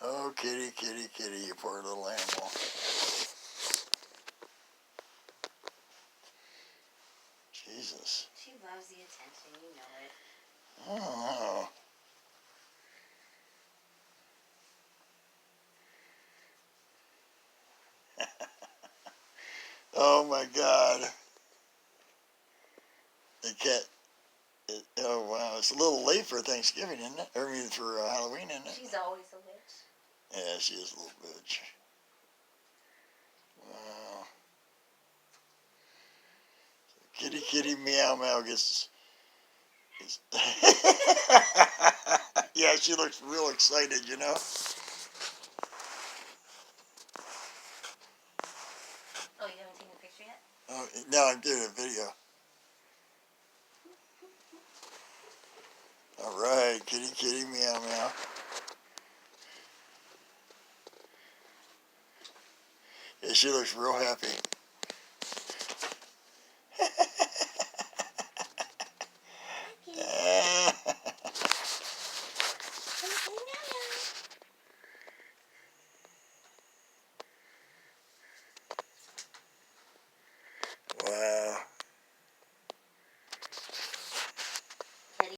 Oh, kitty, kitty, kitty, you poor little animal. Jesus. She loves the attention, you know it. Oh. Oh my God. The cat. Oh wow, it's a little late for Thanksgiving, isn't it? Or I mean for Halloween, isn't it? She's always a witch. Yeah, she is a little bitch. Wow. Kitty, kitty, meow, meow gets. Yeah, she looks real excited, you know. Oh, you haven't taken a picture yet? Oh, now I'm doing a video. All right, kitty, kitty, meow, meow. Yeah, she looks real happy.